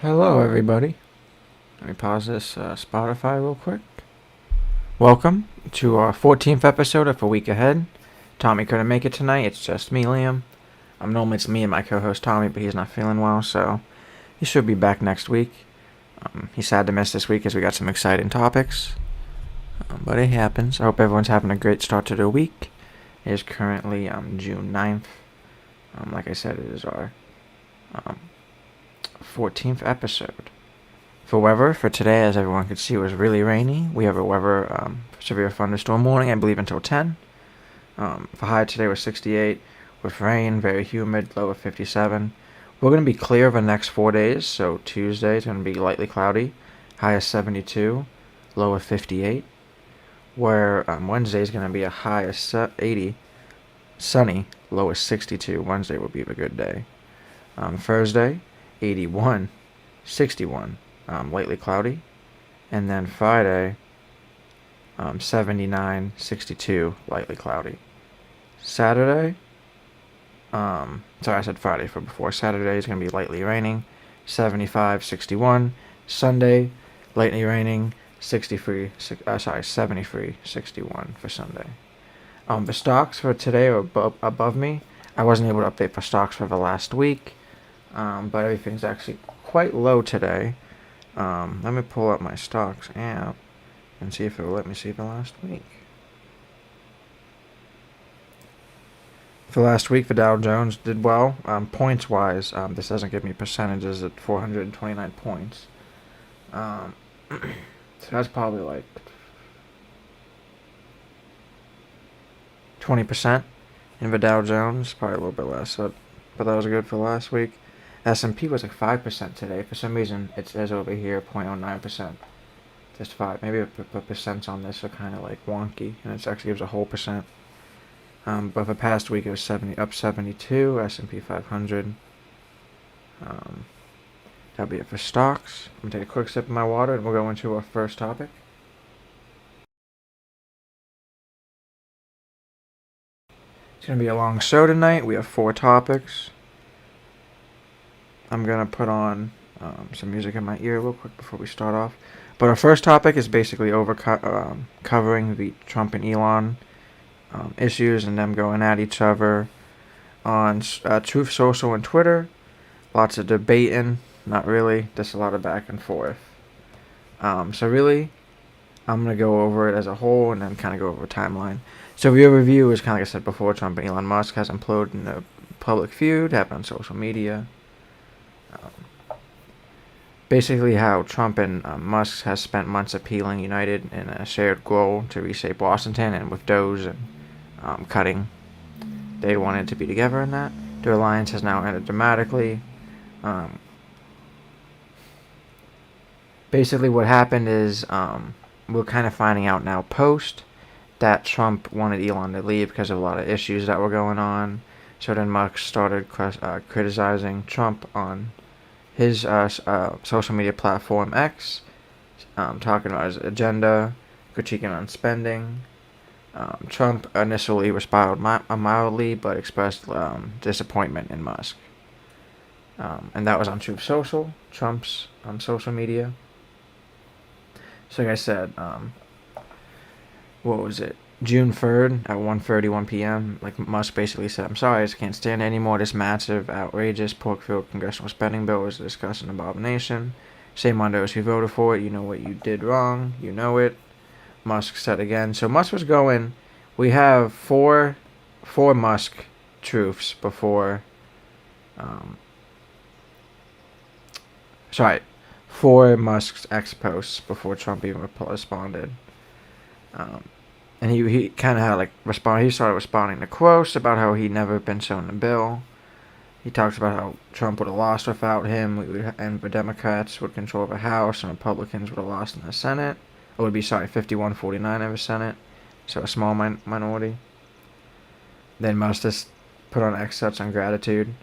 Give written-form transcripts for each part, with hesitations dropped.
Hello, everybody. Let me pause this Spotify real quick. Welcome to our 14th episode of A Week Ahead. Tommy couldn't make it tonight. It's just me, Liam. Normally it's me and my co-host Tommy, but he's not feeling well, so he should be back next week. He's sad to miss this week as we got some exciting topics, but it happens. I hope everyone's having a great start to the week. It is currently June 9th. Like I said, it is our 14th episode. For weather, for today, as everyone could see, it was really rainy. We have a weather severe thunderstorm warning, I believe, until 10. For high today was 68, with rain, very humid, low of 57. We're going to be clear over the next 4 days, so Tuesday is going to be lightly cloudy, high of 72, low of 58. Where Wednesday is going to be a high of 80, sunny, low of 62. Wednesday will be a good day. Thursday, 81, 61. Lightly cloudy, and then Friday, 79, 62, lightly cloudy. Saturday, sorry, I said Friday for before. Saturday is going to be lightly raining, 75, 61. Sunday, lightly raining, 73, 61 for Sunday. The stocks for today are above me. I wasn't able to update for stocks for the last week, but everything's actually quite low today. Let me pull up my stocks app and see if it will let me see the last week. For last week, the Dow Jones did well. Points-wise, this doesn't give me percentages at 429 points. So that's probably like 20% in the Dow Jones, probably a little bit less, but that was good for last week. S&P was like 5% today. For some reason, it says over here 0.09%. Just 5. Maybe the percents on this are kind of like wonky, and it actually gives a whole percent. But for past week, it was up 72, S&P 500. That'll be it for stocks. I'm going to take a quick sip of my water, and we'll go into our first topic. It's going to be a long show tonight. We have 4 topics. I'm going to put on some music in my ear real quick before we start off. But our first topic is basically covering the Trump and Elon issues and them going at each other on Truth Social and Twitter. Lots of debating. Not really. Just a lot of back and forth. So really, I'm going to go over it as a whole and then kind of go over a timeline. So the review is kind of like I said before, Trump and Elon Musk has imploded in a public feud, happened on social media. Basically how Trump and Musk has spent months appealing united in a shared goal to reshape Washington, and with Doge and cutting, they wanted to be together in that. Their alliance has now ended dramatically. Basically what happened is we're kind of finding out now post that Trump wanted Elon to leave because of a lot of issues that were going on. So then Musk started criticizing Trump on his social media platform X, talking about his agenda, critiquing on spending. Trump initially responded mildly, but expressed disappointment in Musk. And that was on Truth Social, Trump's social media. So like I said, what was it? June 3rd at 1:31 p.m., like Musk basically said, "I'm sorry, I just can't stand it anymore. This massive, outrageous, pork-filled congressional spending bill is a disgusting abomination. Shame on those who voted for it. You know what you did wrong. You know it." Musk said again. So Musk was going. We have four Musk truths before. Sorry, 4 Musk's X posts before Trump even responded. And he kind of had like he started responding to quotes about how he'd never been shown the bill. He talks about how Trump would have lost without him, and the Democrats would control the House, and Republicans would have lost in the Senate. It would be 51-49 in the Senate, so a small minority. Then Musk just put on excerpts on gratitude.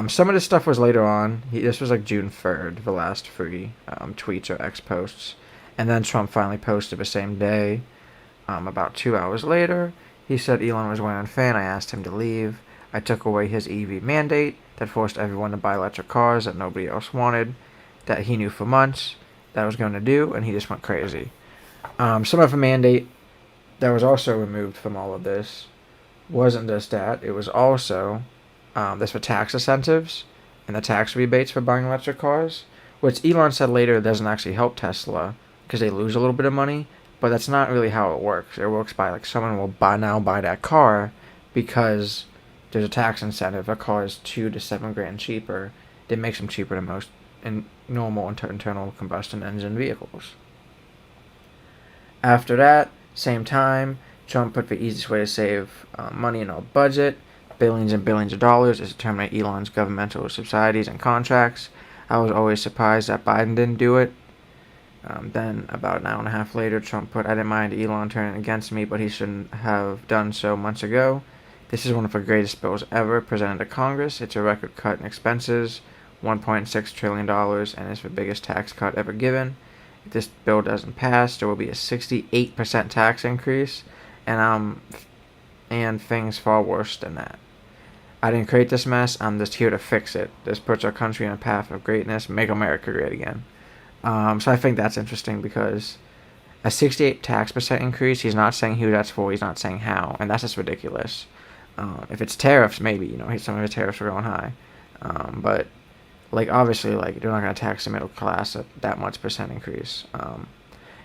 Some of this stuff was later on. This was like June 3rd, the last 3 tweets or X posts, and then Trump finally posted the same day. About 2 hours later, he said Elon was wearing unfair, and I asked him to leave. I took away his EV mandate that forced everyone to buy electric cars that nobody else wanted. that he knew for months that was going to do, and he just went crazy. Some of the mandate that was also removed from all of this wasn't just that, it was also this for tax incentives and the tax rebates for buying electric cars, which Elon said later doesn't actually help Tesla because they lose a little bit of money, but that's not really how it works. It works by like someone will buy that car because there's a tax incentive. A car is $2 to $7 grand cheaper. It makes them cheaper than most in normal internal combustion engine vehicles. After that, same time, Trump put the easiest way to save money in our budget, billions and billions of dollars, is to terminate Elon's governmental subsidies and contracts. I was always surprised that Biden didn't do it. Then, about an hour and a half later, Trump put, I didn't mind Elon turning against me, but he shouldn't have done so months ago. This is one of the greatest bills ever presented to Congress. It's a record cut in expenses, $1.6 trillion, and it's the biggest tax cut ever given. If this bill doesn't pass, there will be a 68% tax increase, and things far worse than that. I didn't create this mess. I'm just here to fix it. This puts our country on a path of greatness. Make America great again. So I think that's interesting because a 68 tax percent increase, he's not saying who that's for, he's not saying how, and that's just ridiculous. If it's tariffs, maybe, some of the tariffs are going high. But, obviously, they're not going to tax the middle class at that much percent increase.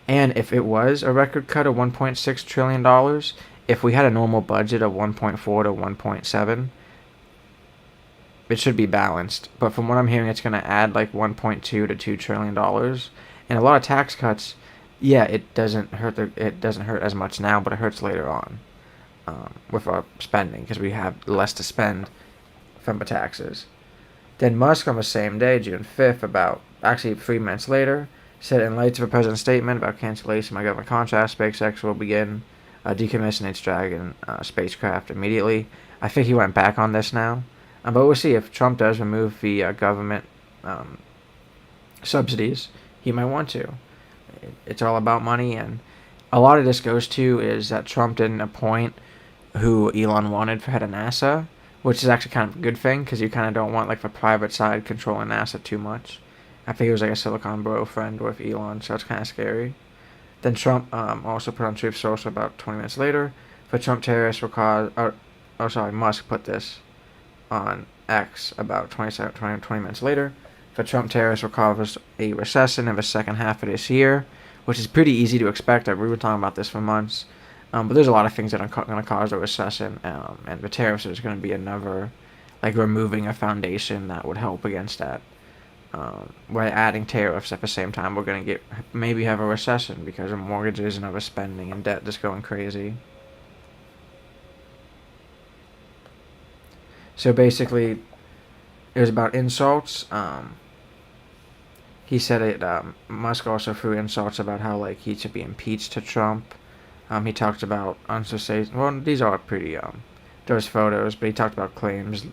And if it was a record cut of $1.6 trillion, if we had a normal budget of 1.4 to 1.7, it should be balanced. But from what I'm hearing, it's going to add 1.2 to $2 trillion. And a lot of tax cuts, yeah, it doesn't hurt as much now, but it hurts later on. With our spending, because we have less to spend from the taxes. Then Musk on the same day, June 5th, actually 3 minutes later, said in light of the president's statement about cancellation of my government contract, SpaceX will begin decommissioning its Dragon spacecraft immediately. I think he went back on this now. But we'll see if Trump does remove the government subsidies. He might want to. It's all about money, and a lot of this goes to is that Trump didn't appoint who Elon wanted for head of NASA, which is actually kind of a good thing because you kind of don't want the private side controlling NASA too much. I think it was a Silicon Bro friend with Elon, so it's kind of scary. Then Trump also put on Truth Social about 20 minutes later, for Trump terrorists will cause, Musk put this on X about 20 minutes later, for Trump terrorists will cause a recession in the second half of this year, which is pretty easy to expect. We were talking about this for months. But there's a lot of things that are going to cause a recession, and the tariffs is going to be another, removing a foundation that would help against that. By adding tariffs at the same time, we're going to maybe have a recession because of mortgages and other spending and debt just going crazy. So basically, it was about insults. He said it. Musk also threw insults about how he should be impeached to Trump. He talked about unsustainable. Well, these are pretty. Those photos, but he talked about claims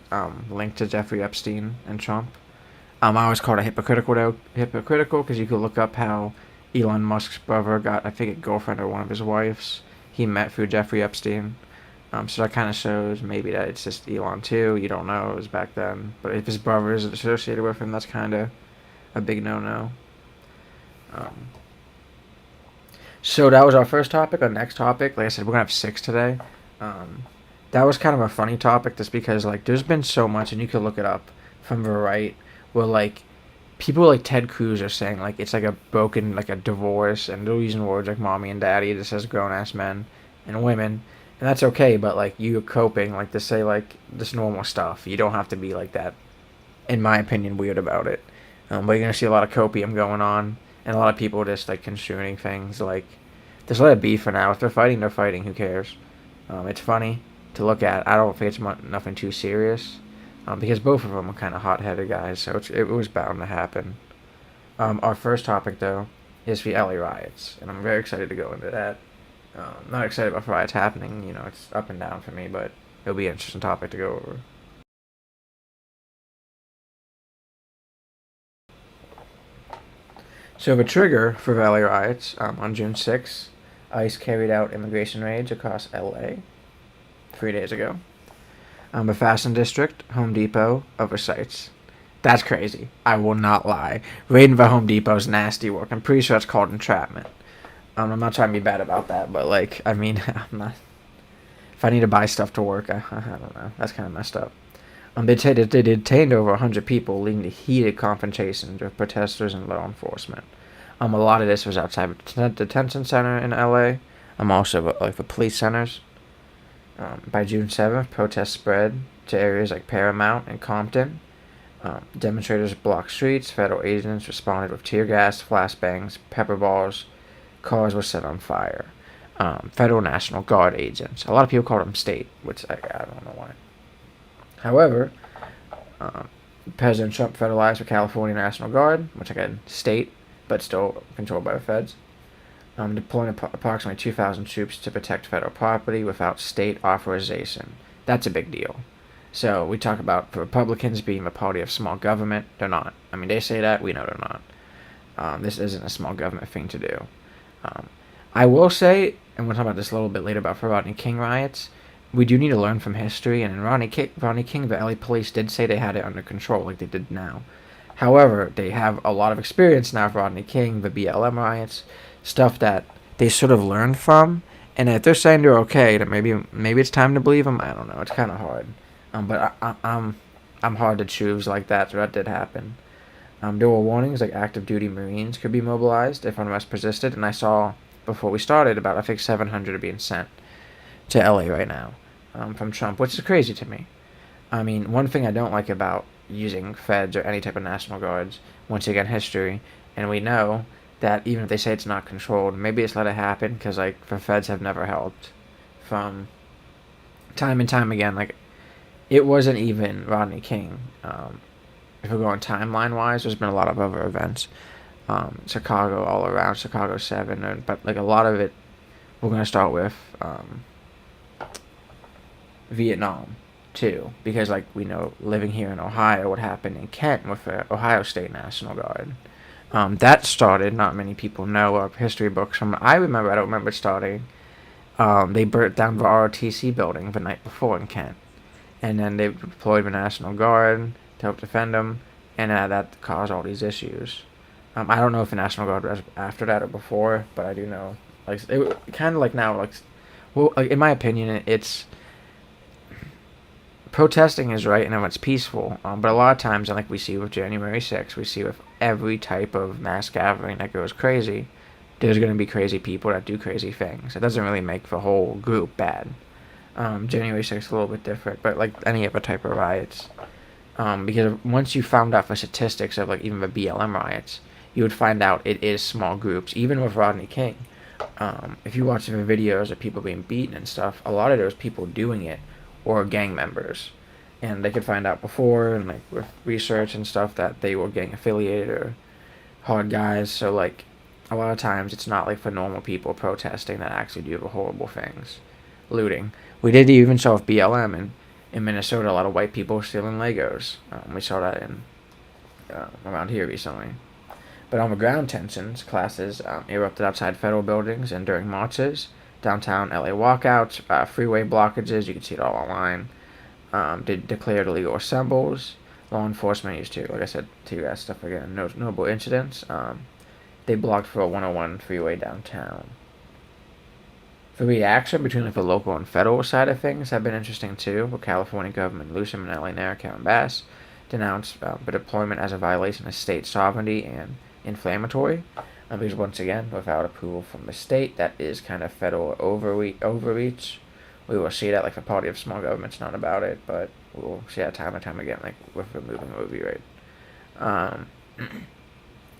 linked to Jeffrey Epstein and Trump. I always called it hypocritical because you could look up how Elon Musk's brother got, I think, a girlfriend or one of his wives he met through Jeffrey Epstein. So that kind of shows maybe that it's just Elon too. You don't know. It was back then. But if his brother is associated with him, that's kind of a big no-no. So that was our first topic. Our next topic, like I said, we're going to have 6 today. That was kind of a funny topic just because, there's been so much, and you could look it up from the right, where, people like Ted Cruz are saying, it's a broken, a divorce, and they're using words like mommy and daddy just as grown-ass men and women. And that's okay, but, you're coping, to say, this normal stuff. You don't have to be like that, in my opinion, weird about it. But you're going to see a lot of copium going on, and a lot of people just, construing things, just let it be for now. If they're fighting, they're fighting. Who cares? It's funny to look at. I don't think it's nothing too serious, because both of them are kind of hot-headed guys, so it was bound to happen. Our first topic, though, is the LA riots, and I'm very excited to go into that. Not excited about riots happening, it's up and down for me, but it'll be an interesting topic to go over. So the trigger for the LA riots, on June 6th, ICE carried out immigration raids across LA 3 days ago. The Fashion District, Home Depot, other sites. That's crazy. I will not lie. Raiding for Home Depot is nasty work. I'm pretty sure it's called entrapment. I'm not trying to be bad about that, but like, I mean, I'm not. If I need to buy stuff to work, I don't know. That's kind of messed up. They detained over 100 people, leading to heated confrontations with protesters and law enforcement. A lot of this was outside of the detention center in LA. Also like the police centers. By June 7th, protests spread to areas like Paramount and Compton. Demonstrators blocked streets. Federal agents responded with tear gas, flashbangs, pepper balls. Cars were set on fire. Federal National Guard agents. A lot of people call them state, which I don't know why. However, President Trump federalized the California National Guard, which again, state, but still controlled by the feds. Deploying approximately 2,000 troops to protect federal property without state authorization. That's a big deal. So we talk about Republicans being the party of small government. They're not. I mean, they say that. We know they're not. This isn't a small government thing to do. I will say, and we'll talk about this a little bit later about the Rodney King riots, we do need to learn from history, and in Rodney King, the LA police did say they had it under control, like they did now. However, they have a lot of experience now with Rodney King, the BLM riots, stuff that they sort of learned from, and if they're saying they're okay, then maybe it's time to believe them. I don't know. It's kind of hard, but I'm hard to choose like that. So that did happen. There were warnings like active duty Marines could be mobilized if unrest persisted, and I saw before we started about I think 700 are being sent to LA right now from Trump, which is crazy to me. I mean, one thing I don't like about using feds or any type of national guards, once again, history, and we know that even if they say it's not controlled, maybe it's let it happen because like the feds have never helped from time and time again. Like it wasn't even Rodney King. If we're going timeline wise, there's been a lot of other events, Chicago all around, Chicago 7, but like a lot of it, we're gonna start with Vietnam too, because like we know living here in Ohio, what happened in Kent with the Ohio State National Guard. That started, not many people know of history books from I don't remember it starting. They burnt down the ROTC building the night before in Kent, and then they deployed the National Guard to help defend them, and that caused all these issues. I don't know if the National Guard was after that or before, but I do know, like, it kind of like now, like, well, in my opinion, it's protesting is right and it's peaceful, but a lot of times, and like we see with January 6th, we see with every type of mass gathering that goes crazy, there's going to be crazy people that do crazy things. It doesn't really make the whole group bad. January 6th is a little bit different, but like any other type of riots. Because once you found out the statistics of like even the BLM riots, you would find out it is small groups. Even with Rodney King, if you watch the videos of people being beaten and stuff, a lot of those people doing it were gang members, and they could find out before and like with research and stuff that they were gang affiliated or hard guys. So like a lot of times it's not like for normal people protesting that actually do the horrible things, looting. We did even saw with BLM and in Minnesota, a lot of white people stealing Legos. We saw that in around here recently. But on the ground, tensions, classes erupted outside federal buildings and during marches, downtown LA walkouts, freeway blockages. You can see it all online. They declared illegal assembles. Law enforcement used to, like I said, tear gas stuff again. No notable incidents. They blocked for a 101 freeway downtown. The reaction between like the local and federal side of things have been interesting too. With California government Newsom and LA Mayor Karen Bass denounced the deployment as a violation of state sovereignty and inflammatory. Because once again, without approval from the state, that is kind of federal overreach. We will see that like the party of small government's not about it, but we'll see that time and time again, like with removing Roe v. Wade.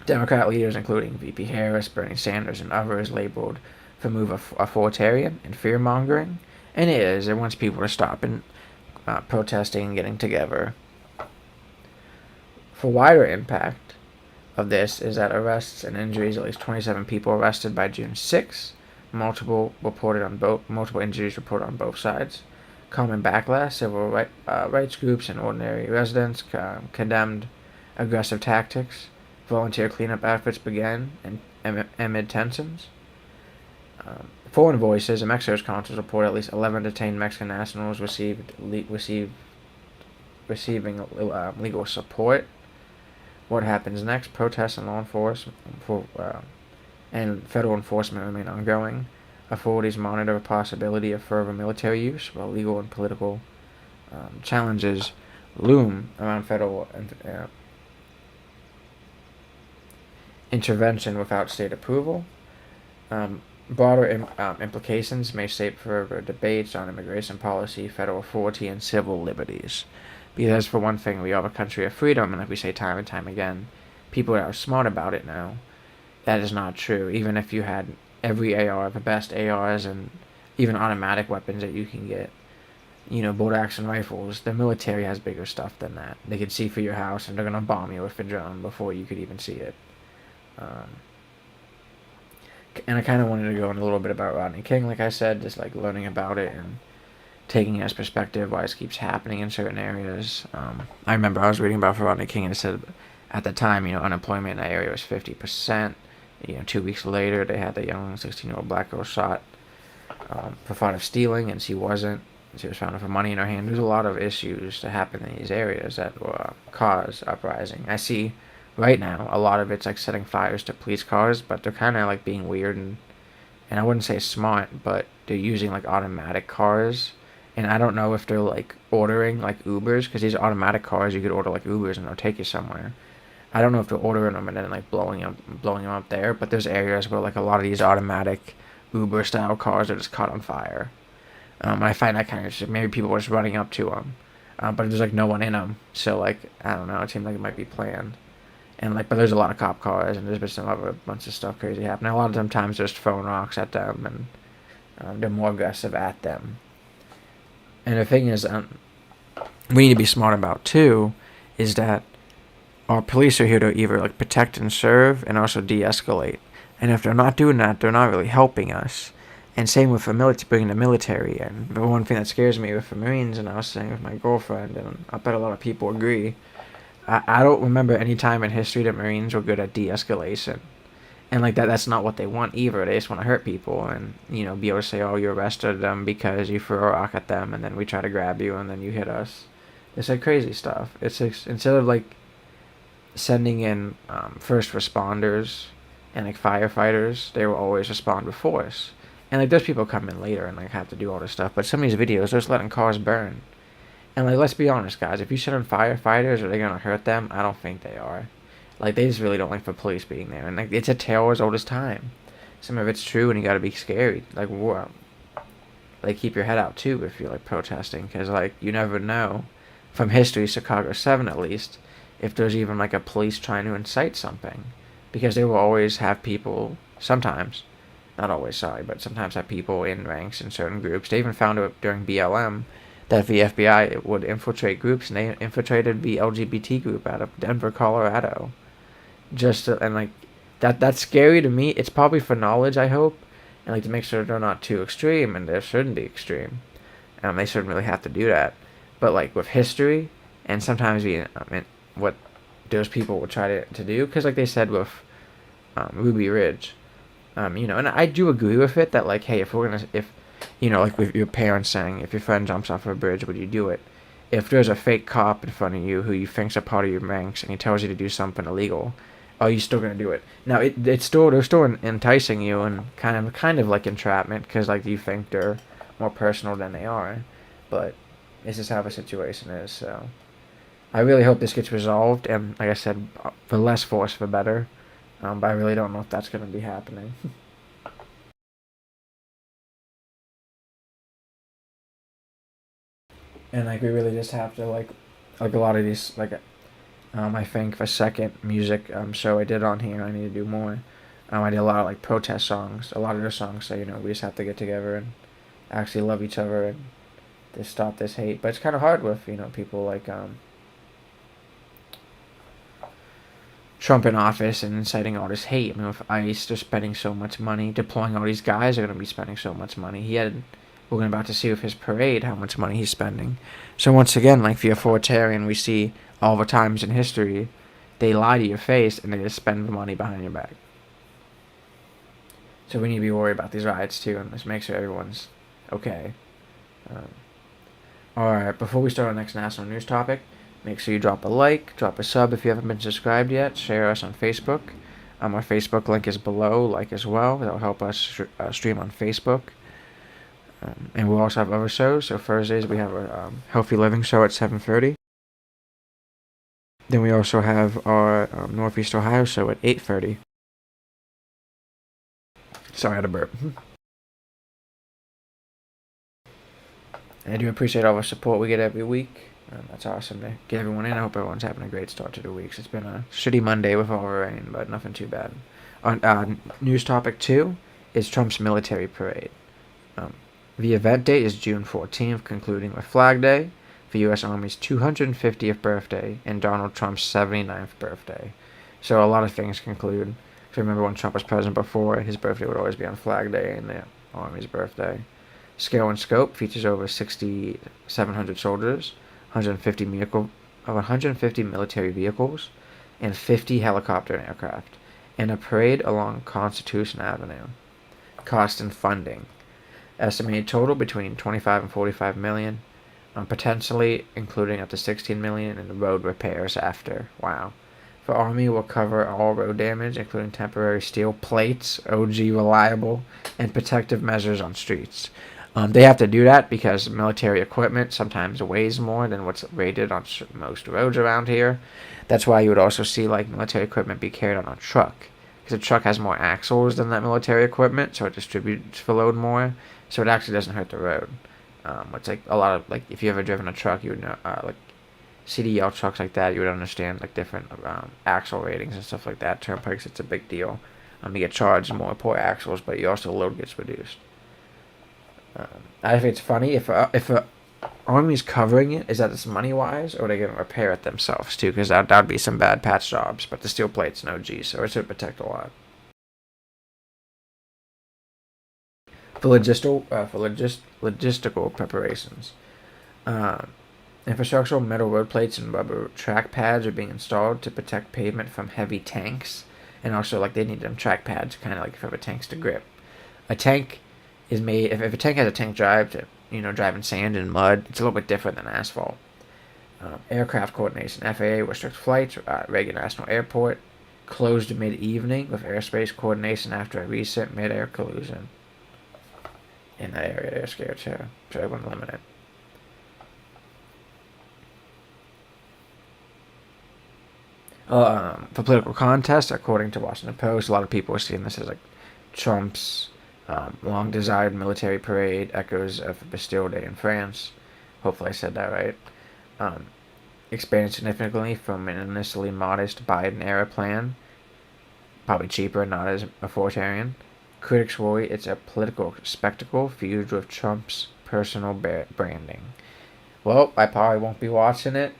Democrat leaders, including VP Harris, Bernie Sanders, and others, labeled the move authoritarian and fear-mongering, and it wants people to stop and protesting and getting together. For wider impact of this is that arrests and injuries, at least 27 people arrested by June 6, multiple injuries reported on both sides. Common backlash, civil rights groups and ordinary residents condemned aggressive tactics. Volunteer cleanup efforts began amid tensions. Foreign Voices and Mexico's consuls report at least 11 detained Mexican nationals receiving legal support. What happens next? Protests and law enforcement and federal enforcement remain ongoing. Authorities monitor a possibility of further military use, while legal and political challenges loom around federal intervention without state approval. Broader implications may shape further debates on immigration policy, federal authority, and civil liberties. Because, for one thing, we are a country of freedom, and like we say time and time again, people are smart about it now. That is not true. Even if you had every AR, the best ARs, and even automatic weapons that you can get, bolt action rifles, the military has bigger stuff than that. They can see through your house, and they're going to bomb you with a drone before you could even see it. And I kind of wanted to go in a little bit about Rodney King, like I said, just like learning about it and taking his perspective, why this keeps happening in certain areas. I remember I was reading about Rodney King, and it said at the time, unemployment in that area was 50%. 2 weeks later, they had the young 16-year-old black girl shot for thought of stealing, and she wasn't. She was found with money in her hand. There's a lot of issues that happen in these areas that will cause uprising. I see right now a lot of it's like setting fires to police cars, but they're kind of like being weird and I wouldn't say smart, but they're using like automatic cars. And I don't know if they're like ordering like Ubers, because these automatic cars you could order like Ubers and they'll take you somewhere. I don't know if they're ordering them and then like blowing them up there, but there's areas where like a lot of these automatic Uber style cars are just caught on fire. I find that kind of just, maybe people are just running up to them, but there's like no one in them, so like I don't know. It seems like it might be planned, and like but there's a lot of cop cars and there's been some other bunch of stuff crazy happening. A lot of them times they're just throwing rocks at them and they're more aggressive at them. And the thing is, we need to be smart about too, is that our police are here to either like protect and serve and also de-escalate. And if they're not doing that, they're not really helping us. And same with the military, bringing the military in. The one thing that scares me with the Marines, and I was saying with my girlfriend, and I bet a lot of people agree, I don't remember any time in history that Marines were good at de-escalation. And like that's not what they want either. They just want to hurt people and, be able to say, oh, you arrested them because you threw a rock at them and then we try to grab you and then you hit us. It's like crazy stuff. It's instead of like sending in first responders and like firefighters, they will always respond with force. And like those people come in later and like have to do all this stuff. But some of these videos, they're just letting cars burn. And like let's be honest, guys, if you send in firefighters, are they gonna hurt them? I don't think they are. Like they just really don't like the police being there. And like it's a tale as old as time. Some of it's true, and you gotta be scary. Like whoa. Like keep your head out too if you're like protesting, because like you never know. From history, Chicago 7 at least, if there's even like a police trying to incite something, because they will always have people sometimes. Not always, sorry, but sometimes have people in ranks in certain groups. They even found it during BLM that the FBI would infiltrate groups, and they infiltrated the LGBT group out of Denver, Colorado. And like that's scary to me. It's probably for knowledge, I hope, and like to make sure they're not too extreme, and they shouldn't be extreme. They shouldn't really have to do that. But like with history, and sometimes what those people will try to do, because like they said with Ruby Ridge. And I do agree with it that like, hey, like with your parents saying, if your friend jumps off a bridge, would you do it? If there's a fake cop in front of you who you think's a part of your ranks and he tells you to do something illegal, are you still gonna do it? Now they're still enticing you and kind of like entrapment, because like you think they're more personal than they are, but this is how the situation is. So I really hope this gets resolved, and like I said, for less force, for better. But I really don't know if that's going to be happening. And like we really just have to like a lot of these I think the second music show I did on here, I need to do more. I did a lot of like protest songs. A lot of their songs say, we just have to get together and actually love each other and to stop this hate. But it's kind of hard with people like Trump in office and inciting all this hate. I mean, with ICE, they're spending so much money. Deploying all these guys are going to be spending so much money. We're about to see with his parade how much money he's spending. So once again, like the authoritarian we see all the times in history, they lie to your face and they just spend the money behind your back. So we need to be worried about these riots too, and just make sure everyone's okay. Alright, before we start our next national news topic, Make sure you drop a like, drop a sub if you haven't been subscribed yet. Share us on Facebook. Our Facebook link is below, like as well. That'll help us stream on Facebook. And we'll also have other shows. So Thursdays we have a healthy living show at 7:30. Then we also have our Northeast Ohio show at 8:30. Sorry, I had a burp. And I do appreciate all the support we get every week. That's awesome to get everyone in. I hope everyone's having a great start to the week. It's been a shitty Monday with all the rain, but nothing too bad. On news topic 2 is Trump's military parade. The event date is June 14th, concluding with Flag Day, the U.S. Army's 250th birthday, and Donald Trump's 79th birthday. So a lot of things conclude. So remember when Trump was president before, his birthday would always be on Flag Day and the Army's birthday. Scale and scope features over 6,700 soldiers, 150 military vehicles, and 50 helicopter and aircraft, and a parade along Constitution Avenue. Cost and funding. Estimated total between 25 and 45 million, potentially including up to 16 million in road repairs after. Wow. The Army will cover all road damage, including temporary steel plates, OG reliable, and protective measures on streets. They have to do that because military equipment sometimes weighs more than what's rated on most roads around here. That's why you would also see like military equipment be carried on a truck, because a truck has more axles than that military equipment, so it distributes the load more. So it actually doesn't hurt the road. It's like a lot of like if you ever driven a truck, you would know like CDL trucks like that. You would understand like different axle ratings and stuff like that. Turnpikes, it's a big deal. You get charged more per axles, but you also load gets reduced. I think it's funny if a Army's covering it, is that it's money wise, or are they gonna repair it themselves too? Because that'd be some bad patch jobs. But the steel plate's no G, so it should protect a lot. For logistical preparations, uh, infrastructural metal road plates and rubber track pads are being installed to protect pavement from heavy tanks, and also like they need them track pads, kind of like for the tanks to grip. A tank is made if a tank has a tank drive to drive in sand and mud. It's a little bit different than asphalt. Aircraft coordination. FAA restricts flights. Reagan National Airport closed mid-evening with airspace coordination after a recent mid-air collision. In that area, they're scared too, so they want to limit it. For political contest, according to Washington Post, a lot of people are seeing this as like Trump's long-desired military parade, echoes of Bastille Day in France. Hopefully, I said that right. Expanded significantly from an initially modest Biden-era plan, probably cheaper, not as authoritarian. Critics worry it's a political spectacle fused with Trump's personal branding. Well, I probably won't be watching it,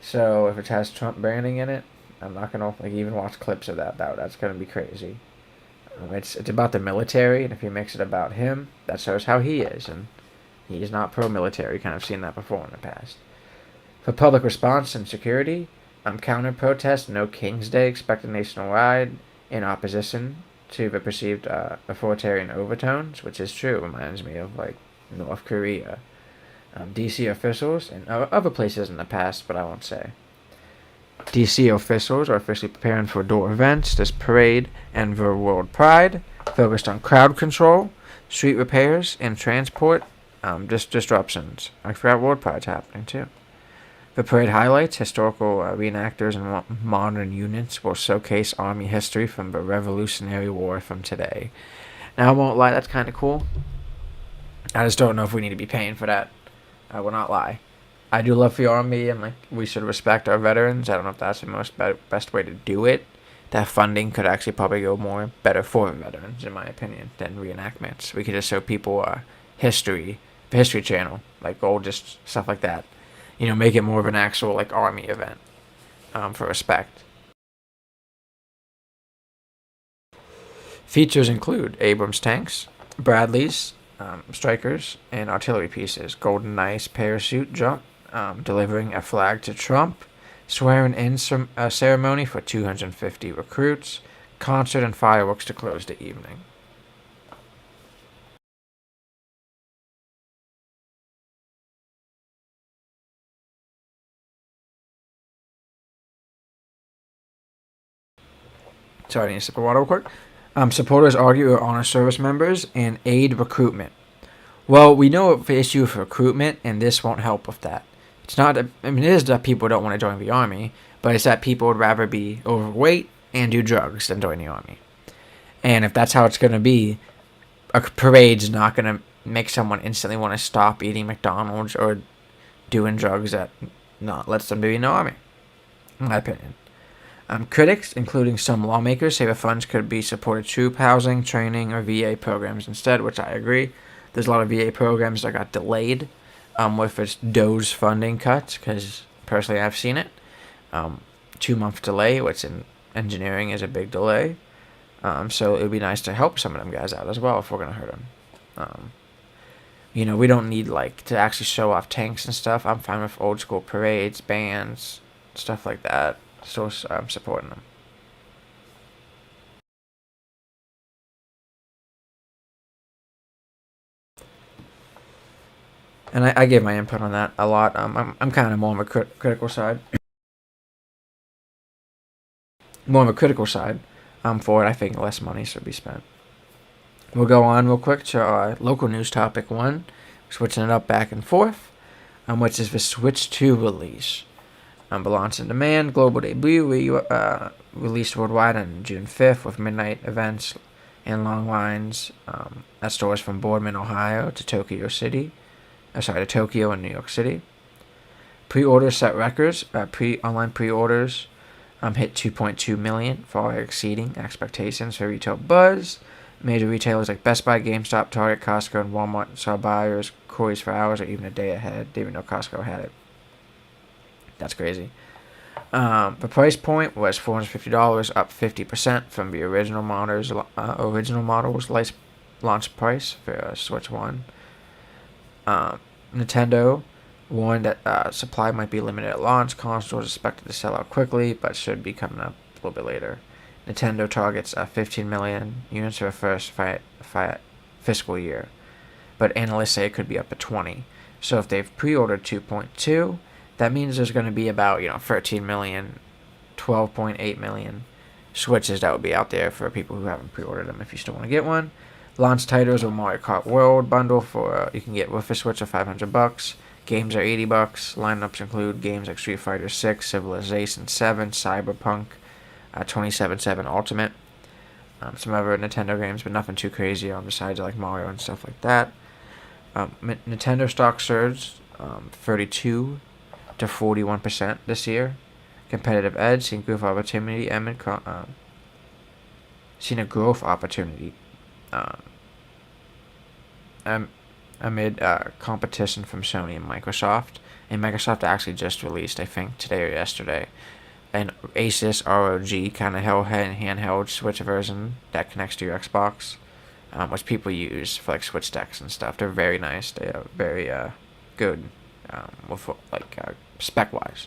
so if it has Trump branding in it, I'm not gonna like even watch clips of that. That's gonna be crazy. It's about the military, and if he makes it about him, that shows how he is, and he's not pro-military. Kind of seen that before in the past. For public response and security, counter protest, no King's Day expected nationwide in opposition to the perceived authoritarian overtones, which is true. It reminds me of like North Korea. DC officials and other places in the past, but I won't say. DC officials are officially preparing for door events, this parade, and the World Pride, focused on crowd control, street repairs, and transport disruptions. I forgot World Pride's happening too. The parade highlights historical reenactors and modern units will showcase Army history from the Revolutionary War from today. Now, I won't lie, that's kind of cool. I just don't know if we need to be paying for that. I will not lie. I do love the Army, and like we should respect our veterans. I don't know if that's the best way to do it. That funding could actually probably go more better for veterans, in my opinion, than reenactments. We could just show people history, the History Channel, like old just stuff like that. Make it more of an actual like Army event for respect. Features include Abrams tanks, Bradleys, strikers, and artillery pieces. Golden Knights parachute jump, delivering a flag to Trump, swearing-in ceremony for 250 recruits, concert and fireworks to close the evening. Sorry, I need a sip of water real quick. Supporters argue with honor service members and aid recruitment. Well, we know of the issue of recruitment, and this won't help with that. It's not. It is that people don't want to join the army, but it's that people would rather be overweight and do drugs than join the army. And if that's how it's going to be, a parade's not going to make someone instantly want to stop eating McDonald's or doing drugs that not lets them be in the army, in my opinion. Critics, including some lawmakers, say the funds could be supported troop housing, training, or VA programs instead, which I agree. There's a lot of VA programs that got delayed with its DOGE funding cuts, because personally I've seen it. 2-month delay, which in engineering is a big delay. So it would be nice to help some of them guys out as well if we're going to hurt them. We don't need to actually show off tanks and stuff. I'm fine with old school parades, bands, stuff like that. So I'm supporting them. And I gave my input on that a lot. I'm kind of more on a critical side. More on the critical side. For it. I think less money should be spent. We'll go on real quick to our local news topic 1, switching it up back and forth, which is the Switch 2 release. Balance and Demand global debut released worldwide on June 5th with midnight events and long lines at stores from Boardman, Ohio to Tokyo and New York City. Pre-orders set records. Online pre-orders hit 2.2 million, far exceeding expectations for retail buzz. Major retailers like Best Buy, GameStop, Target, Costco, and Walmart saw buyers crazy for hours or even a day ahead. Didn't even know Costco had it. That's crazy. The price point was $450, up 50% from the original model's launch price for Switch 1. Nintendo warned that supply might be limited at launch. Consoles expected to sell out quickly, but should be coming up a little bit later. Nintendo targets 15 million units for the first fiscal year, but analysts say it could be up to 20. So if they've pre-ordered 2.2, that means there's going to be about 13 million, 12.8 million Switches that would be out there for people who haven't pre-ordered them if you still want to get one. Launch titles of Mario Kart World bundle for you can get with a Switch for $500. Games are $80. Lineups include games like Street Fighter 6, Civilization 7, Cyberpunk 2077 Ultimate. Some other Nintendo games, but nothing too crazy besides Mario and stuff like that. Nintendo stock surged 32 to 41% this year. Competitive edge, seen growth opportunity amid amid competition from Sony and Microsoft. And Microsoft actually just released, I think, today or yesterday, an Asus ROG kind of handheld Switch version that connects to your Xbox, which people use for Switch decks and stuff. They're very nice. They are very good with spec wise.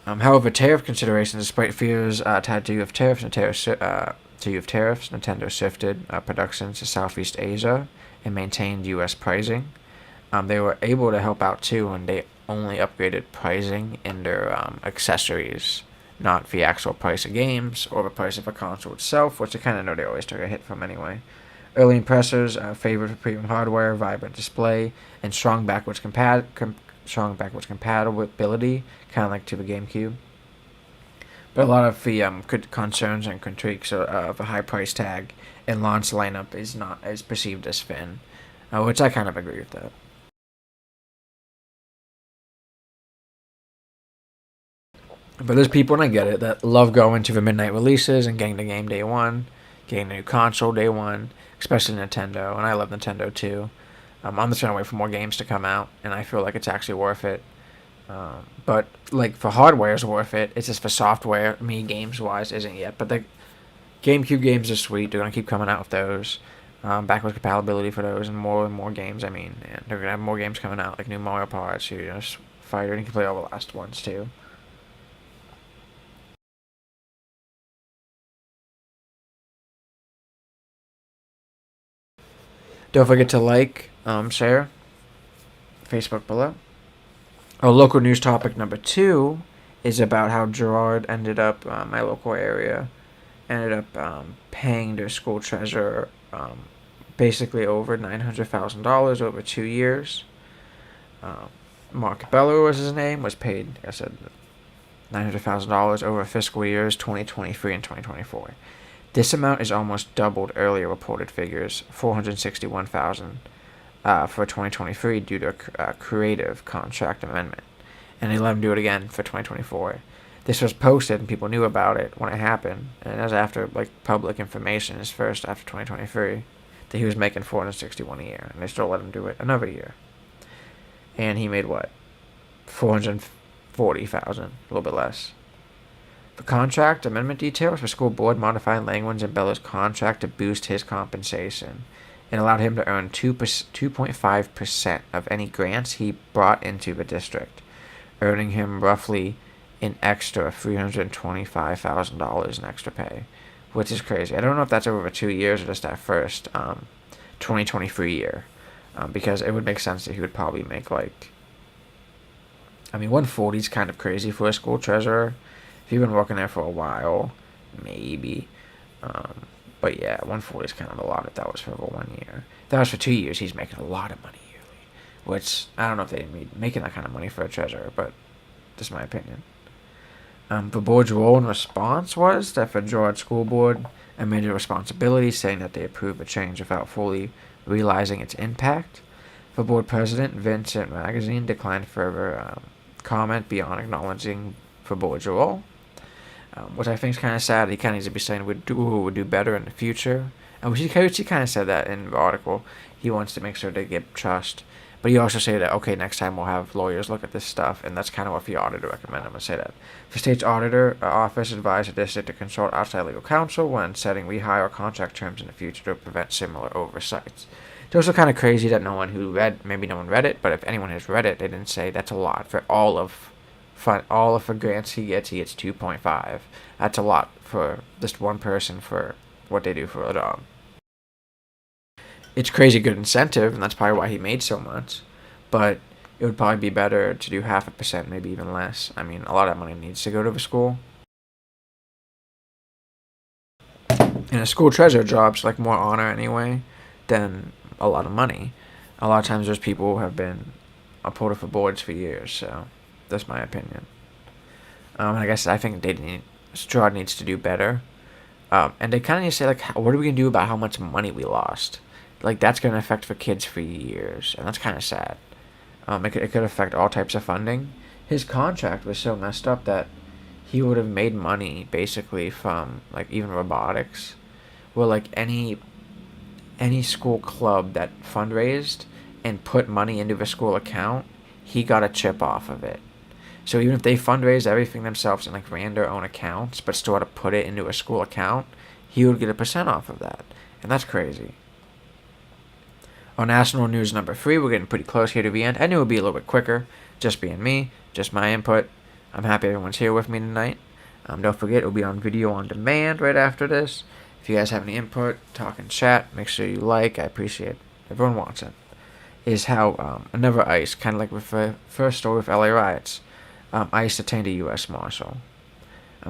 However, tariff considerations, despite fears tied to tariffs, Nintendo shifted production to Southeast Asia and maintained U.S. pricing. They were able to help out too, and they only upgraded pricing in their accessories, not the actual price of games or the price of a console itself, which I kind of know they always took a hit from anyway. Early impressors favored for premium hardware, vibrant display, and strong backwards compatibility, kind of like to the GameCube. But a lot of the concerns and critiques of a high price tag and launch lineup is perceived as thin, which I kind of agree with that. But there's people, and I get it, that love going to the midnight releases and getting the game day one, getting the new console day one, especially Nintendo, and I love Nintendo too. I'm just trying to wait for more games to come out, and I feel like it's actually worth it. But for hardware, it's worth it. It's just for software, games wise, isn't yet. But the GameCube games are sweet. They're gonna keep coming out with those, backwards compatibility for those, and more games. And they're gonna have more games coming out, like new Mario Parts, Fighter, and you can play all the last ones too. Don't forget to share, Facebook below. Our local news topic number 2 is about how Girard ended up, my local area, ended up paying their school treasurer basically over $900,000 over 2 years. Um, Mark Bellew was his name, was paid, like I said, $900,000 over fiscal years 2023 and 2024. This amount is almost doubled earlier reported figures, $461,000 for 2023 due to a creative contract amendment, and they let him do it again for 2024. This was posted and people knew about it when it happened, and it was after like public information is first after 2023 that he was making 461 a year, and they still let him do it another year. And he made what, 440,000, a little bit less. The contract amendment details for school board modifying language in Bellow's contract to boost his compensation and allowed him to earn 2.5% of any grants he brought into the district, earning him roughly an extra $325,000 in extra pay, which is crazy. I don't know if that's over 2 years or just that first 2023 year, because it would make sense that he would probably make like, 140 is kind of crazy for a school treasurer. If you've been working there for a while, maybe. But yeah, 140 is kind of a lot if that was for 1 year. If that was for 2 years, he's making a lot of money yearly, which I don't know if they'd be making that kind of money for a treasurer, but just my opinion. The board's role in response was that for Girard School Board admitted responsibility, saying that they approved the change without fully realizing its impact. The board president, Vincent Magazine, declined further comment beyond acknowledging the board's role, which I think is kind of sad. He kind of needs to be saying would do better in the future. And he kind of said that in the article. He wants to make sure they get trust. But he also said that, okay, next time we'll have lawyers look at this stuff, and that's kind of what the auditor recommended. I'm going to say that. The state's auditor office advised the district to consult outside legal counsel when setting rehire or contract terms in the future to prevent similar oversights. It's also kind of crazy that no one read it, but if anyone has read it, they didn't say that's a lot for all of the grants he gets 2.5. That's a lot for just one person for what they do for a job. It's crazy good incentive, and that's probably why he made so much. But it would probably be better to do 0.5%, maybe even less. A lot of that money needs to go to the school. And a school treasurer job's like more honor anyway than a lot of money. A lot of times there's people who have been a part of the boards for years, so that's my opinion. And like I said, I think Girard needs to do better. And they kind of need to say, like, what are we going to do about how much money we lost? Like, that's going to affect the kids for years, and that's kind of sad. It could affect all types of funding. His contract was so messed up that he would have made money, basically, from, like, even robotics. Well, like, any school club that fundraised and put money into the school account, he got a chip off of it. So even if they fundraised everything themselves and like ran their own accounts, but still had to put it into a school account, he would get a % off of that. And that's crazy. On national news number 3, we're getting pretty close here to the end. I knew it would be a little bit quicker, just being me, just my input. I'm happy everyone's here with me tonight. Don't forget, it'll be on video on demand right after this. If you guys have any input, talk in chat, make sure you like. I appreciate everyone watching. Is how another ICE, kind of like with the first story with LA riots, ICE detained a U.S. Marshal.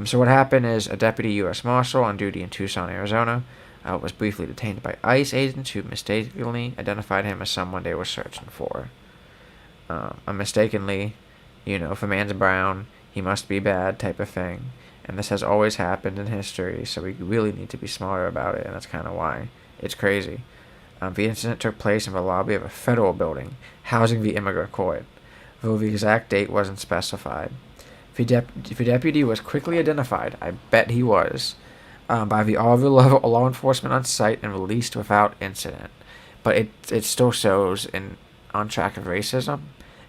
So what happened is a deputy U.S. Marshal on duty in Tucson, Arizona, was briefly detained by ICE agents who mistakenly identified him as someone they were searching for. Mistakenly, if a man's brown, he must be bad type of thing. And this has always happened in history, so we really need to be smarter about it, and that's kind of why it's crazy. The incident took place in the lobby of a federal building housing the immigrant court, though the exact date wasn't specified. The deputy was quickly identified, I bet he was, by the other law enforcement on site and released without incident. But it still shows on track of racism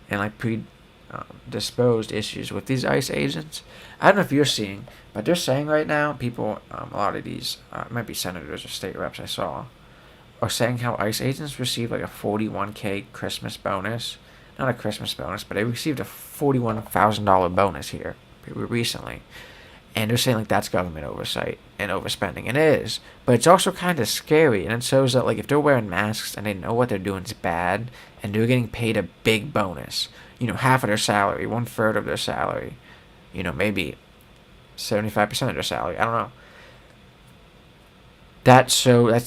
and like predisposed issues with these ICE agents. I don't know if you're seeing, but they're saying right now, people, a lot of these, it might be senators or state reps I saw, are saying how ICE agents received like a $41K Christmas bonus. Not a Christmas bonus, but they received a $41,000 bonus here recently. And they're saying like that's government oversight and overspending. And it is. But it's also kind of scary. And it shows that like if they're wearing masks and they know what they're doing is bad and they're getting paid a big bonus, half of their salary, 1/3 of their salary, maybe 75% of their salary. I don't know. That's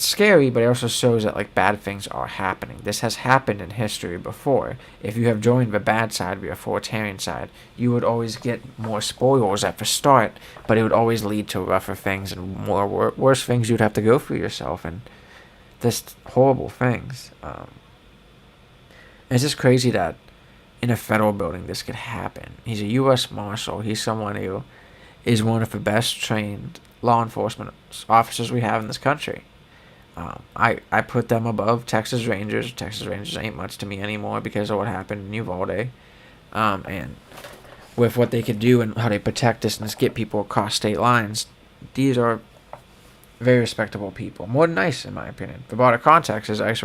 scary, but it also shows that like bad things are happening. This has happened in history before. If you have joined the bad side, the authoritarian side, you would always get more spoils at the start, but it would always lead to rougher things and more worse things you'd have to go through yourself, and just horrible things. It's just crazy that in a federal building this could happen. He's a U.S. Marshal. He's someone who is one of the best trained law enforcement officers we have in this country. I put them above Texas Rangers. Texas Rangers ain't much to me anymore because of what happened in Uvalde. And with what they could do and how they protect us and just get people across state lines, these are very respectable people. More than ICE, in my opinion. For broader context, is ICE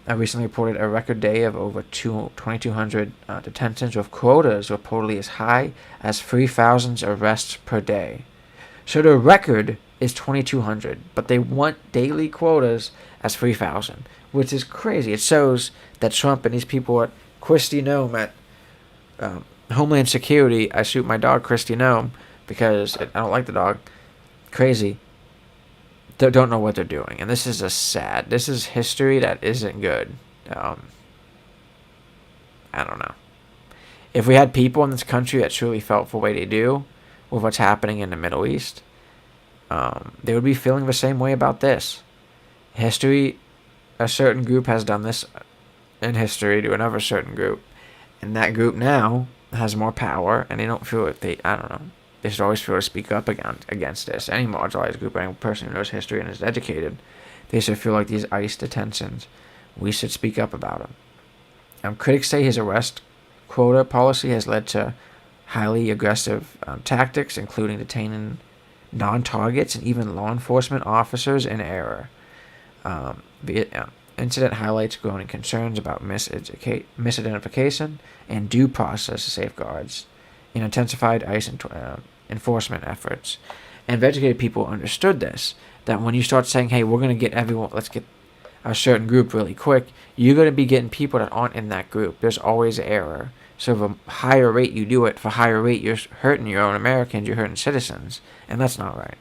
recently reported a record day of over 2,200 detentions, with quotas reportedly as high as 3,000 arrests per day. So the record is 2,200, but they want daily quotas as 3,000, which is crazy. It shows that Trump and these people at Kristi Noem at Homeland Security, I shoot my dog Kristi Noem because I don't like the dog, crazy, they don't know what they're doing. And this is this is history that isn't good. I don't know. If we had people in this country that truly felt the way they do with what's happening in the Middle East, they would be feeling the same way about this. History, a certain group has done this in history to another certain group, and that group now has more power, and they don't feel like I don't know, they should always feel to speak up against this. Any marginalized group, any person who knows history and is educated, they should feel like these ICE detentions, we should speak up about them. Critics say his arrest quota policy has led to highly aggressive tactics, including detaining non-targets and even law enforcement officers in error. The incident highlights growing concerns about misidentification and due process safeguards in intensified ICE enforcement efforts. And educated people understood this, that when you start saying, hey, we're going to get everyone, let's get a certain group really quick, you're going to be getting people that aren't in that group. There's always error. So the higher rate you do it, for higher rate you're hurting your own Americans, you're hurting citizens, and that's not right.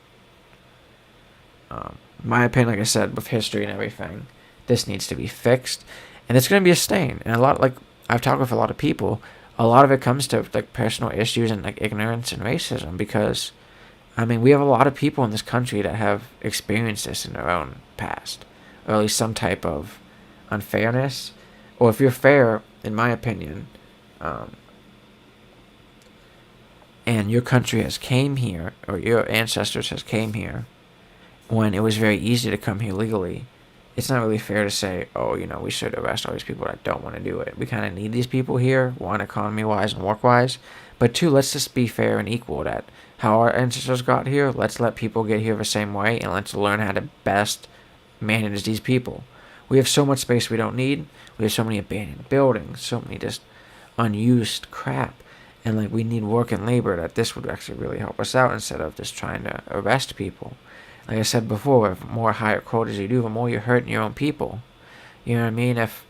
My opinion, like I said, with history and everything, this needs to be fixed, and it's going to be a stain. And I've talked with a lot of people, a lot of it comes to like personal issues and like ignorance and racism, because we have a lot of people in this country that have experienced this in their own past, or at least some type of unfairness. Or if you're fair, in my opinion, and your country has came here, or your ancestors has came here when it was very easy to come here legally, it's not really fair to say, oh, we should arrest all these people that don't want to do it. We kind of need these people here, one, economy-wise and work-wise, but two, let's just be fair and equal that how our ancestors got here, let's let people get here the same way, and let's learn how to best manage these people. We have so much space we don't need. We have so many abandoned buildings, so many just unused crap, and we need work and labor, that this would actually really help us out instead of just trying to arrest people. Like I said before, the more higher quotas you do, the more you're hurting your own people. You know what I mean? If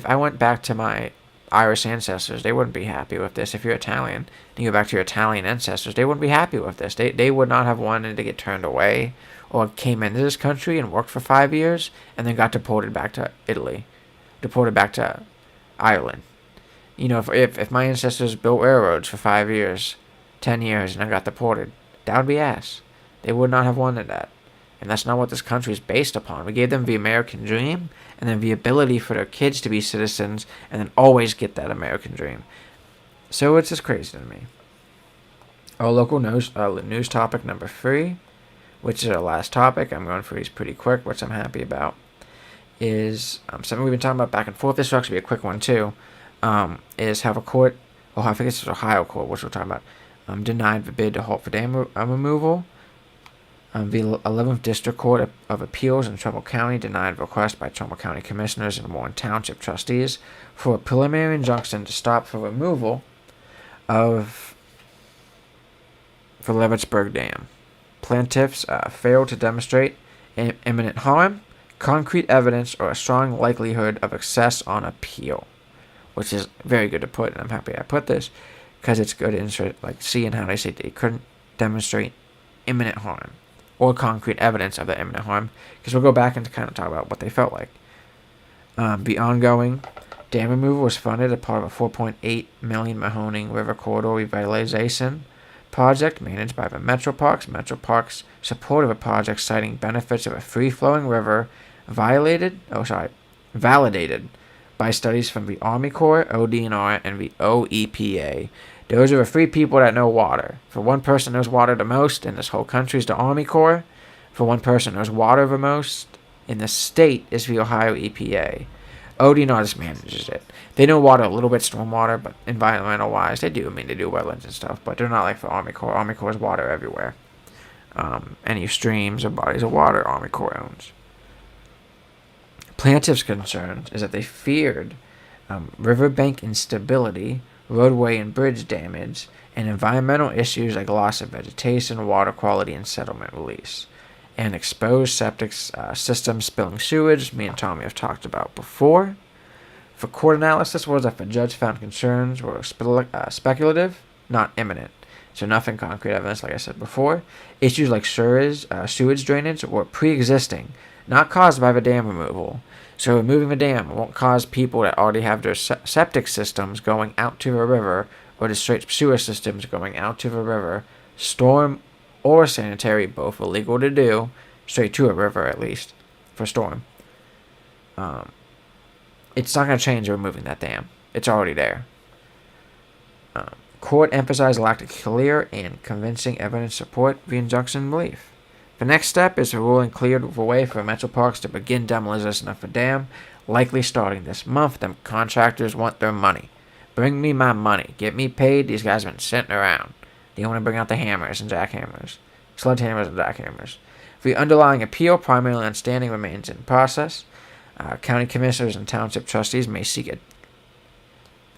I went back to my Irish ancestors, they wouldn't be happy with this. If you're Italian and you go back to your Italian ancestors, they wouldn't be happy with this. They would not have wanted to get turned away, or came into this country and worked for 5 years and then got deported back to Italy, deported back to Ireland. If my ancestors built railroads for 5 years, 10 years, and I got deported, that would be ass. They would not have wanted that. And that's not what this country is based upon. We gave them the American dream, and then the ability for their kids to be citizens, and then always get that American dream. So it's just crazy to me. Our local news topic number 3, which is our last topic, I'm going through these pretty quick, which I'm happy about, is something we've been talking about back and forth. This will actually be a quick one too. Is how a court, I think it's Ohio court, which we're talking about, denied the bid to halt the dam removal. The 11th District Court of Appeals in Trumbull County denied a request by Trumbull County Commissioners and Warren Township trustees for a preliminary injunction to stop the removal of the Leavittsburg Dam. Plaintiffs failed to demonstrate imminent harm, concrete evidence, or a strong likelihood of success on appeal, which is very good to put, and I'm happy I put this, because it's good in like seeing how they say they couldn't demonstrate imminent harm or concrete evidence of the imminent harm, because we'll go back and kind of talk about what they felt like. The ongoing dam removal was funded as part of a $4.8 million Mahoning River Corridor revitalization project managed by the Metro Parks. Metro Parks supported a project citing benefits of a free-flowing river validated by studies from the Army Corps, ODNR, and the OEPA. Those are the three people that know water. For one person knows water the most in this whole country is the Army Corps. For one person knows water the most in the state is the Ohio EPA. ODNR just manages it. They know water a little bit, stormwater, but environmental-wise, they do. I mean, they do wetlands and stuff, but they're not like the Army Corps. Army Corps is water everywhere. Any streams or bodies of water, Army Corps owns. Plaintiffs' concerns is that they feared riverbank instability, roadway and bridge damage, and environmental issues like loss of vegetation, water quality, and settlement release. And exposed septic systems spilling sewage, me and Tommy have talked about before. For court analysis was that the judge found concerns were speculative, not imminent. So nothing concrete evidence, like I said before. Issues like sewage drainage were pre-existing, not caused by the dam removal. So removing the dam won't cause people that already have their septic systems going out to the river, or the straight sewer systems going out to the river, storm or sanitary, both illegal to do, straight to a river at least, for storm. It's not going to change removing that dam. It's already there. Court emphasized lack of clear and convincing evidence support the injunction belief. The next step is the ruling cleared the way for Metro Parks to begin demolition of the dam, likely starting this month. The contractors want their money. Bring me my money. Get me paid. These guys have been sitting around. They want to bring out the hammers and jackhammers. Sledgehammers and jackhammers. The underlying appeal, primarily on standing, remains in process. County commissioners and township trustees may seek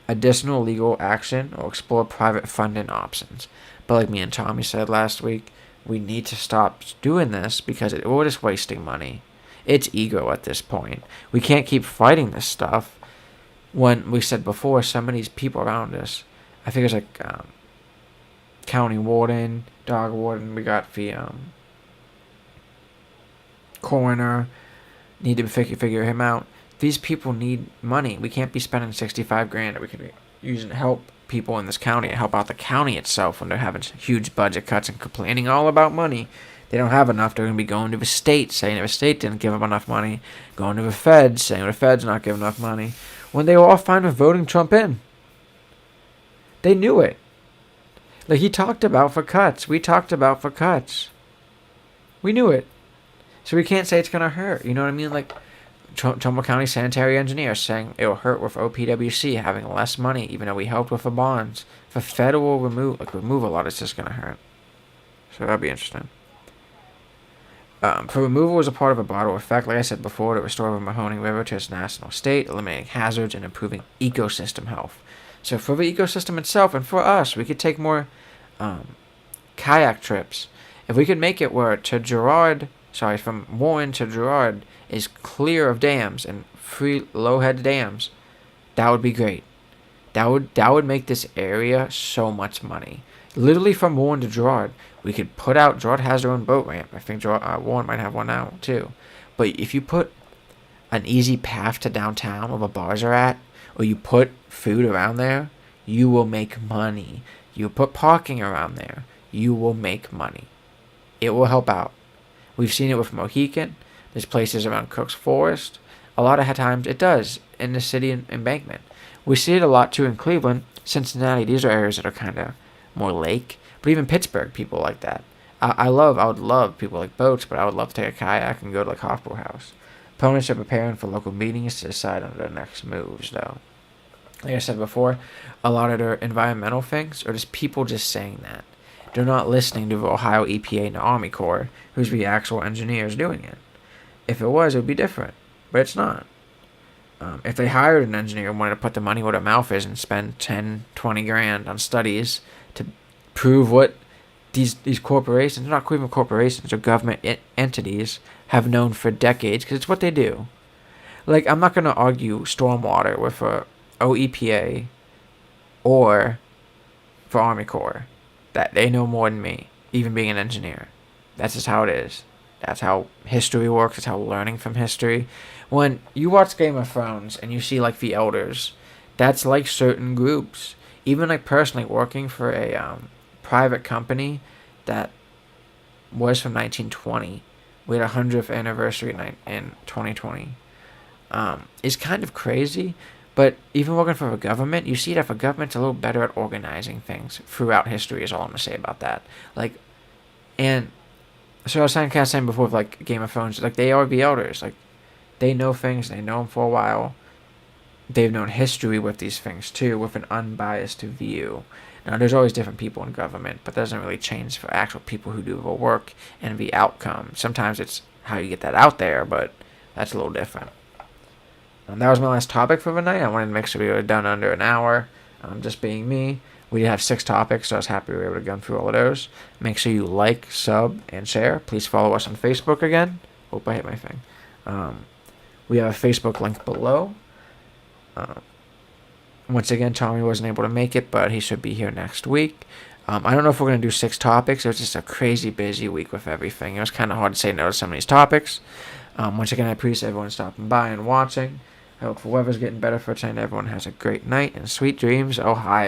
additional legal action or explore private funding options. But like me and Tommy said last week, we need to stop doing this because we're just wasting money. It's ego at this point. We can't keep fighting this stuff when we said before some of these people around us, I think it's like county warden, dog warden, we got the coroner, need to figure him out. These people need money. We can't be spending $65,000 that we could be using to help people in this county and help out the county itself when they're having huge budget cuts and complaining all about money. They don't have enough. They're going to be going to the state, saying the state didn't give them enough money. Going to the feds, saying the feds not giving enough money. When they were all fine with voting Trump in. They knew it. Like he talked about for cuts. We talked about for cuts. We knew it. So we can't say it's going to hurt. You know what I mean? Like Trumbull County sanitary engineer saying it will hurt with OPWC having less money, even though we helped with the bonds. For federal removal, it's just going to hurt. So that'll be interesting. For removal as a part of a broader effect, like I said before, to restore the Mahoning River to its national state, eliminating hazards and improving ecosystem health. So for the ecosystem itself and for us, we could take more kayak trips. If we could make it where from Warren to Girard is clear of dams and free low-head dams, that would be great. That would make this area so much money. Literally from Warren to Girard, we could put out. Girard has their own boat ramp. I think Warren might have one now too. But if you put an easy path to downtown where the bars are at, or you put food around there, you will make money. You put parking around there, you will make money. It will help out. We've seen it with Mohican. There's places around Cook's Forest. A lot of times it does in the city embankment. We see it a lot too in Cleveland, Cincinnati. These are areas that are kind of more lake. But even Pittsburgh, people like that. I would love people like boats, but I would love to take a kayak and go to like Hofbräu House. Opponents are preparing for local meetings to decide on their next moves, though. Like I said before, a lot of their environmental things are just people just saying that. They're not listening to the Ohio EPA and the Army Corps, who's the actual engineers doing it. If it was, it would be different. But it's not. If they hired an engineer and wanted to put the money where their mouth is and spend 10, 20 grand on studies to prove what these corporations, not even corporations or government entities, have known for decades, because it's what they do. Like, I'm not going to argue stormwater with a OEPA or for Army Corps. That they know more than me, even being an engineer. That's just how it is. That's how history works. That's how learning from history. When you watch Game of Thrones and you see like the elders, that's like certain groups. Even like personally working for a private company that was from 1920. We had a 100th anniversary in 2020. It's kind of crazy, but even working for a government, you see that the government's a little better at organizing things throughout history. Is all I'm gonna say about that. Like, and so I was kind of saying before, with like Game of Thrones, like they are the elders. Like they know things. They know them for a while. They've known history with these things too, with an unbiased view. Now, there's always different people in government, but that doesn't really change for actual people who do the work and the outcome. Sometimes it's how you get that out there, but that's a little different. That was my last topic for the night. I wanted to make sure we were done under an hour. Just being me. We did have 6 topics, so I was happy we were able to go through all of those. Make sure you like, sub, and share. Please follow us on Facebook again. Hope I hit my thing. We have a Facebook link below. Once again, Tommy wasn't able to make it, but he should be here next week. I don't know if we're going to do 6 topics. It was just a crazy busy week with everything. It was kind of hard to say no to some of these topics. Once again, I appreciate everyone stopping by and watching. I hope the weather's getting better for tonight. Everyone has a great night and sweet dreams. Oh, hi.